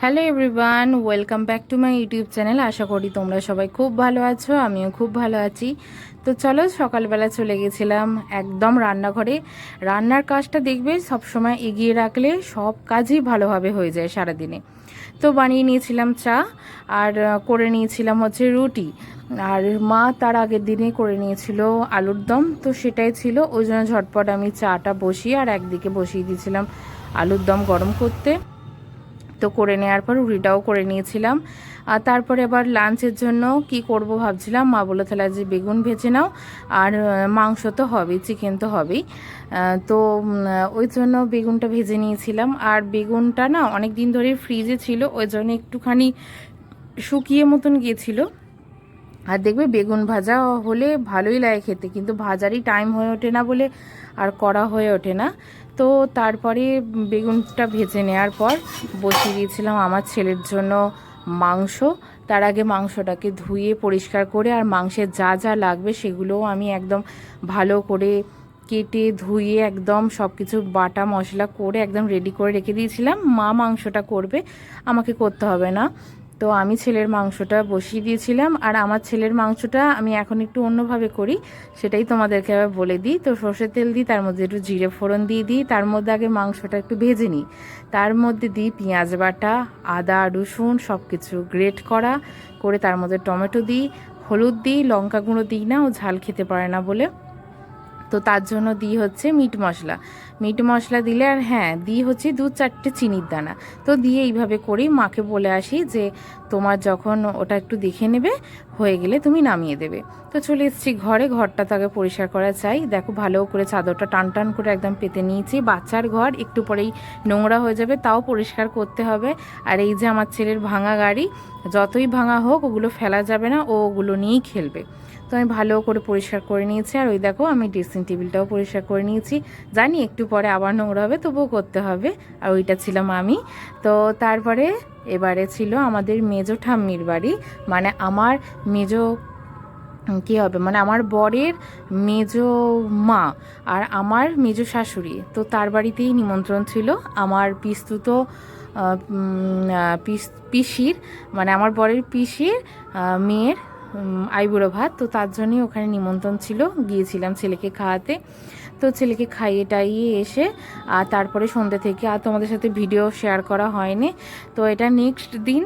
Hello everyone, welcome back to my YouTube channel. আশা করি তোমরা সবাই খুব ভালো আছো, আমিও খুব ভালো আছি। তো চলো, সকালবেলা চলে গেছিলাম একদম রান্নাঘরে। রান্নার কাজটা দেখবে সবসময় এগিয়ে রাখলে সব কাজই ভালোভাবে হয়ে যায় সারাদিনে। তো বানিয়ে নিয়েছিলাম চা, আর করে নিয়েছিলাম হচ্ছে রুটি। আর মা তার আগের দিনেই করে নিয়েছিল আলুর দম, তো সেটাই ছিল। ওই জন্য ঝটপট আমি চাটা বসিয়ে আর একদিকে বসিয়ে দিয়েছিলাম আলুর দম গরম করতে। তো করে নেওয়ার পর রুটিটাও করে নিয়েছিলাম। আর তারপরে আবার লাঞ্চের জন্য কি করব ভাবছিলাম। মা বলে তাহলে আজ বেগুন ভেজে নাও, আর মাংস তো হবেই, চিকেন তো হবেই। তো ওই জন্য বেগুনটা ভেজে নিয়েছিলাম। আর বেগুনটা না অনেক দিন ধরে ফ্রিজে ছিল, ওই জন্য একটুখানি শুকিয়ে মতন গিয়েছিল। আর দেখবে বেগুন ভাজা হলে ভালোই লাগে খেতে, কিন্তু ভাজারই টাইম হয়ে ওঠে না বলে আর করা হয়ে ওঠে না। তো তারপরে বেগুনটা ভেজে নেওয়ার পর বসিয়ে দিয়েছিলাম আমার ছেলের জন্য মাংস। তার আগে মাংসটাকে ধুয়ে পরিষ্কার করে আর মাংসের যা যা লাগবে সেগুলোও আমি একদম ভালো করে কেটে ধুয়ে একদম সব কিছু বাটা মশলা করে একদম রেডি করে রেখে দিয়েছিলাম। মা মাংসটা করবে, আমাকে করতে হবে না। তো আমি ছেলের মাংসটা বসিয়ে দিয়েছিলাম। আর আমার ছেলের মাংসটা আমি এখন একটু অন্যভাবে করি, সেটাই তোমাদেরকে আবার বলে দিই। তো সর্ষের তেল দিই, তার মধ্যে একটু জিরে ফোড়ন দিয়ে দিই, তার মধ্যে আগে মাংসটা একটু ভেজে নিই। তার মধ্যে দিই পেঁয়াজ বাটা, আদা রসুন সব কিছু গ্রেট করা করে, তার মধ্যে টমেটো দিই, হলুদ দিই, লঙ্কা গুঁড়ো দিই না, ও ঝাল খেতে পারে না বলে। তো তার জন্য দিই হচ্ছে মিট মশলা। মিট মশলা দিলে, আর হ্যাঁ দিই হচ্ছে 2-4টে চিনির দানা। তো দিয়ে এইভাবে করেই মাকে বলে আসি যে তোমার যখন ওটা একটু দেখে নেবে, হয়ে গেলে তুমি নামিয়ে দেবে। তো চলে এসেছি ঘরে। ঘরটা তো আগে পরিষ্কার করা চাই। দেখো ভালো করে চাদরটা টান টান করে একদম পেতে নিয়েছি। বাচ্চার ঘর একটু পরেই নোংরা হয়ে যাবে, তাও পরিষ্কার করতে হবে। আর এই যে আমার ছেলের ভাঙা গাড়ি, যতই ভাঙা হোক ওগুলো ফেলা যাবে না, ও ওগুলো নিয়েই খেলবে। তো আমি ভালো করে পরিষ্কার করে নিয়েছি। আর ওই দেখো আমি ড্রেসিং টেবিলটাও পরিষ্কার করে নিয়েছি। জানি একটু পরে আবার নোংরা হবে, তবুও করতে হবে। আর ওইটা ছিলাম আমি। তো তারপরে এবারে ছিল আমাদের মেজো ঠাম্মির বাড়ি, মানে আমার মেজো কী হবে, মানে আমার বরের মেজো মা আর আমার মেজো শাশুড়ি। তো তার বাড়িতেই নিমন্ত্রণ ছিল আমার পিস্তুত পিসির, মানে আমার বরের পিসির মেয়ের আইবুড়ো ভাত। তো তার জন্যই ওখানে নিমন্ত্রণ ছিল, গিয়েছিলাম ছেলেকে খাওয়াতে। তো ছেলেকে খাইয়ে টাইয়ে এসে আর তারপরে সন্ধ্যে থেকে আর তোমাদের সাথে ভিডিও শেয়ার করা হয়নি। তো এটা নেক্সট দিন।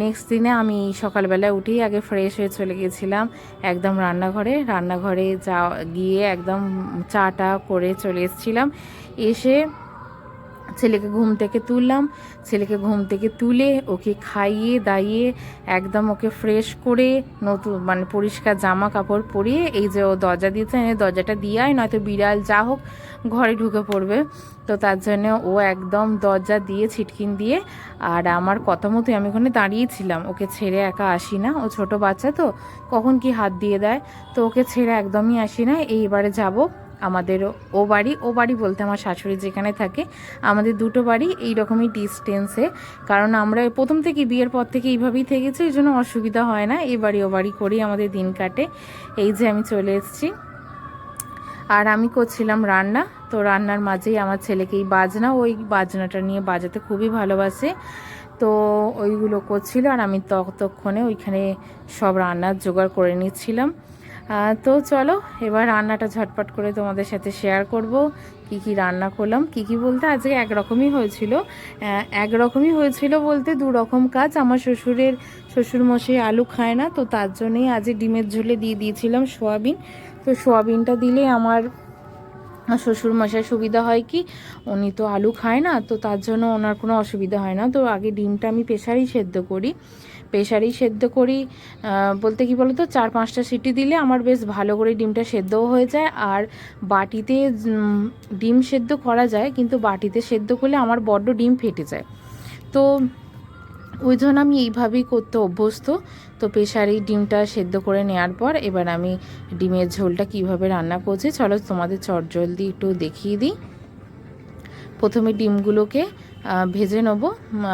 নেক্সট দিনে আমি সকালবেলা উঠেই আগে ফ্রেশ হয়ে চলে গেছিলাম একদম রান্নাঘরে গিয়ে একদম চাটা করে চলে এসেছিলাম। এসে ছেলেকে ঘুম থেকে তুললাম। ছেলেকে ঘুম থেকে তুলে ওকে খাইয়ে দাইয়ে একদম ওকে ফ্রেশ করে নতুন মানে পরিষ্কার জামা কাপড় পরিয়ে, এই যে ও দরজা দিয়েছে, দরজাটা দিয়ে আয়, নয়তো বিড়াল যা হোক ঘরে ঢুকে পড়বে। তো তার জন্য ও একদম দরজা দিয়ে ছিটকিন দিয়ে, আর আমার কথা মতোই আমি ওখানে দাঁড়িয়েছিলাম। ওকে ছেড়ে একা আসি না, ও ছোট বাচ্চা তো কখন কি হাত দিয়ে দেয়। তো ওকে ছেড়ে একদমই আসি না। এইবারে যাব আমাদের ও বাড়ি বলতে আমার শাশুড়ি যেখানে থাকে, আমাদের দুটো বাড়ি এই রকমই ডিস্টেন্সে। কারণ আমরা প্রথম থেকে বিয়ের পর থেকে এইভাবেই থেকেছি, এই জন্য অসুবিধা হয় না। এই বাড়ি ও বাড়ি করেই আমাদের দিন কাটে। এই যে আমি চলে এসেছি, আর আমি করছিলাম রান্না। তো রান্নার মাঝেই আমার ছেলেকে এই বাজনা, ওই বাজনাটা নিয়ে বাজাতে খুবই ভালোবাসে। তো ওইগুলো করছিল, আর আমি ততক্ষণে ওইখানে সব রান্নার জোগাড় করে নিচ্ছিলাম। তো চলো এবার রান্নাটা ঝটপট করে তোমাদের সাথে শেয়ার করব। কি কি রান্না করলাম, কি বলতে আজকে একরকমই হয়েছিল। একরকমই হয়েছিল বলতে দু রকম কাজ। আমার শ্বশুরমশাই আলু খায় না, তো তার জন্যই আজ ডিমের ঝোলে দিয়ে দিয়েছিলাম সোয়াবিন। তো সোয়াবিনটা দিলে আমার শ্বশুরমশাই সুবিধা হয় কি, উনি তো আলু খায় না, তো তার জন্য ওনার কোনো অসুবিধা হয় না। তো আগে ডিমটা আমি প্রেশারেই সেদ্ধ করি বলতে কি বলো তো, 4-5টা সিটি দিলে আমার বেশ ভালো করে ডিমটা সেদ্ধও হয়ে যায়। আর বাটিতে ডিম সেদ্ধ করা যায়, কিন্তু বাটিতে সেদ্ধ করলে আমার বড্ড ডিম ফেটে যায়। তো ওই জন্য আমি এইভাবেই করতে অভ্যস্ত। তো প্রেশারেই ডিমটা সেদ্ধ করে নেওয়ার পর এবার আমি ডিমের ঝোলটা কিভাবে রান্না করছি চলো তোমাদের চটজলদি একটু দেখিয়ে দিই। প্রথমে ডিমগুলোকে ভেজে নেব।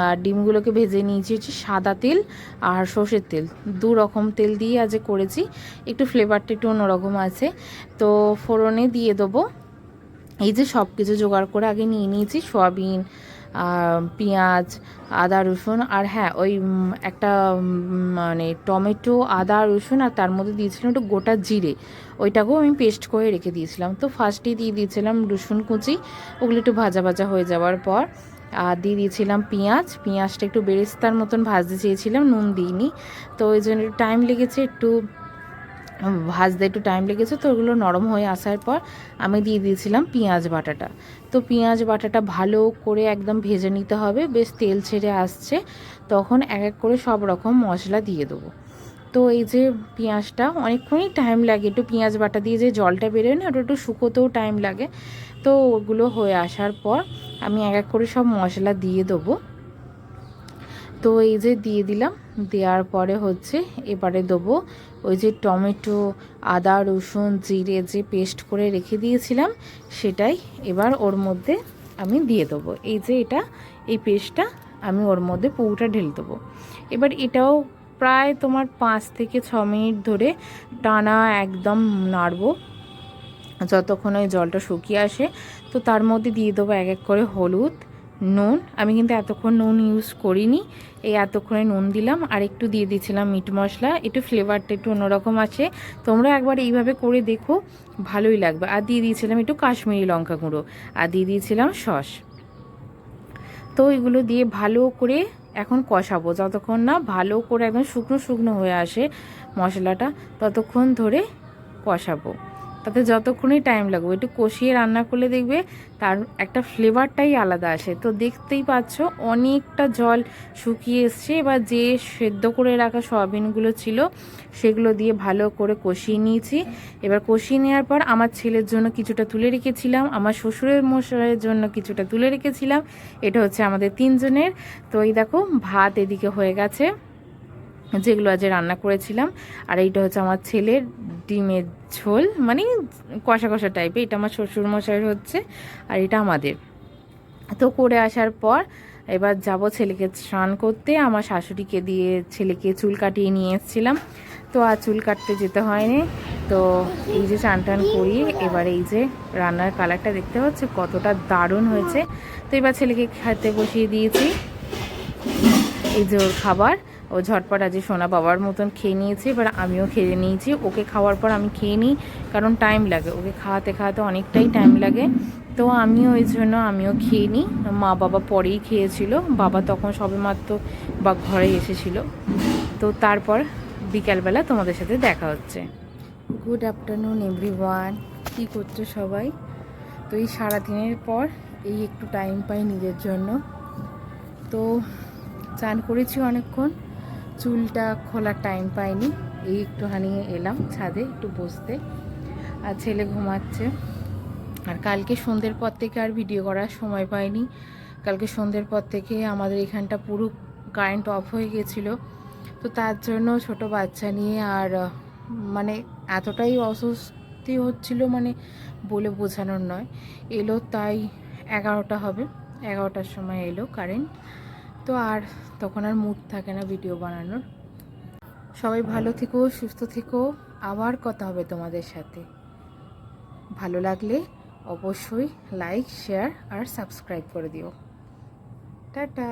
আর ডিমগুলোকে ভেজে নিয়েছি হচ্ছে সাদা তেল আর সর্ষের তেল, দু রকম তেল দিয়ে আজ করেছি, একটু ফ্লেভারটা একটু অন্যরকম আছে। তো ফোড়নে দিয়ে দেবো এই যে সব কিছু জোগাড় করে আগে নিয়ে নিয়েছি, সোয়াবিন, পেঁয়াজ, আদা রসুন, আর হ্যাঁ ওই একটা মানে টমেটো, আদা রসুন, আর তার মধ্যে দিয়েছিলাম একটু গোটা জিরে, ওইটাকেও আমি পেস্ট করে রেখে দিয়েছিলাম। তো ফার্স্টেই দিয়ে দিয়েছিলাম রসুন কুচি, ওগুলো একটু ভাজা ভাজা হয়ে যাওয়ার পর আর দিয়ে দিয়েছিলাম পেঁয়াজটা একটু বেরেস্তার মতন ভাজতে চেয়েছিলাম, নুন দিইনি, তো ওই জন্য টাইম লেগেছে, একটু ভাজতে একটু টাইম লেগেছে। তো ওগুলো নরম হয়ে আসার পর আমি দিয়ে দিয়েছিলাম পেঁয়াজ বাটাটা। তো পেঁয়াজ বাটাটা ভালো করে একদম ভেজে নিতে হবে, বেশ তেল ছেড়ে আসছে, তখন এক এক করে সব রকম মশলা দিয়ে দেবো। তো এই যে পেঁয়াজটা অনেকক্ষণই টাইম লাগে, একটু পেঁয়াজ বাটা দিয়ে যে জলটা বেরোয় না, ওটা একটু শুকোতেও টাইম লাগে। তো ওগুলো হয়ে আসার পর আমি এক এক করে সব মশলা দিয়ে দেবো। তো এই যে দিয়ে দিলাম, দেওয়ার পরে হচ্ছে এবারে দেবো ওই যে টমেটো, আদা রসুন জিরে যে পেস্ট করে রেখে দিয়েছিলাম, সেটাই এবার ওর মধ্যে আমি দিয়ে দেবো। এই যে এই পেস্টটা আমি ওর মধ্যে পুরোটা ঢেলে দেবো। এবার এটাও প্রায় তোমার 5 থেকে 6 মিনিট ধরে টানা একদম নাড়বো, যতক্ষণ ওই জলটা শুকিয়ে আসে। তো তার মধ্যে দিয়ে দেবো এক এক করে হলুদ, নুন। আমি কিন্তু এতক্ষণ নুন ইউজ করিনি, এই এতক্ষণে নুন দিলাম, আর একটু দিয়ে দিয়েছিলাম মিট মশলা, একটু ফ্লেভারটা একটু অন্যরকম আছে, তোমরা একবার এইভাবে করে দেখো, ভালোই লাগবে। আর দিয়ে দিয়েছিলাম একটু কাশ্মীরি লঙ্কা গুঁড়ো, আর দিয়ে দিয়েছিলাম সস। তো এগুলো দিয়ে ভালো করে এখন কষাবো, যতক্ষণ না ভালো করে একদম শুকনো শুকনো হয়ে আসে মশলাটা, ততক্ষণ ধরে কষাবো। তাতে যতক্ষণই টাইম লাগবে, একটু কষিয়ে রান্না করলে দেখবে তার একটা ফ্লেভারটাই আলাদা আসে। তো দেখতেই পাচ্ছ অনেকটা জল শুকিয়ে এসছে। এবার যে সেদ্ধ করে রাখা সয়াবিনগুলো ছিল সেগুলো দিয়ে ভালো করে কষিয়ে নিয়েছি। এবার কষিয়ে নেওয়ার পর আমার ছেলের জন্য কিছুটা তুলে রেখেছিলাম, আমার শ্বশুরের মশাইয়ের জন্য কিছুটা তুলে রেখেছিলাম। এটা হচ্ছে আমাদের 3 জনের। তো এই দেখো ভাত এদিকে হয়ে গেছে, যেগুলো আজ রান্না করেছিলাম। আর এইটা হচ্ছে আমার ছেলের ডিমের ঝোল, মানে কষা কষা টাইপের, এটা আমার শ্বশুর মশাইয়ের হচ্ছে, আর এটা আমাদের। তো করে আসার পর এবার যাব ছেলেকে স্নান করতে। আমার শাশুড়িকে দিয়ে ছেলেকে চুল কাটিয়ে নিয়ে এসেছিলাম, তো আর চুল কাটতে যেতে হয়নি। তো এই যে চান টান করিয়ে এবার এই যে রান্নার কালারটা দেখতে পাচ্ছি কতটা দারুণ হয়েছে। তো এবার ছেলেকে খেতে বসিয়ে দিয়েছি, এই যে ওর খাবার, ও ঝটপট আজ সোনা বাবার মতন খেয়ে নিয়েছে। এবার আমিও খেয়ে নিয়েছি, ওকে খাওয়ার পর আমি খেয়ে নিই, কারণ টাইম লাগে, ওকে খাওয়াতে খাওয়াতে অনেকটাই টাইম লাগে। তো আমিও ওই জন্য আমিও খেয়ে নিই। মা বাবা পরেই খেয়েছিল, বাবা তখন সবেমাত্র বা ঘরে এসেছিল। তো তারপর বিকালবেলা তোমাদের সাথে দেখা হচ্ছে। গুড আফটারনুন এভরিওয়ান, কী করছো সবাই? তো এই সারাদিনের পর এই একটু টাইম পাই নিজের জন্য। তো চান করেছি অনেকক্ষণ, চুলটা খোলার টাইম পাইনি, এই একটুখানি এলাম ছাদে একটু বসতে, আর ছেলে ঘুমাচ্ছে। আর কালকে সন্ধ্যের পর থেকে আর ভিডিও করার সময় পাইনি। কালকে সন্ধ্যের পর থেকে আমাদের এখানটা পুরো কারেন্ট অফ হয়ে গেছিলো। তো তার জন্য ছোট বাচ্চা নিয়ে আর মানে এতটাই অস্বস্তি হচ্ছিল, মানে বলে বোঝানোর নয়। এলো তাই 11টা হবে, 11টার সময় এলো কারেন্ট। তো আর তখন আর মুড থাকে না ভিডিও বানানোর। সবাই ভালো থেকো, সুস্থ থেকো, আবার কথা হবে তোমাদের সাথে। ভালো লাগলে অবশ্যই লাইক, শেয়ার আর সাবস্ক্রাইব করে দিও। টাটা।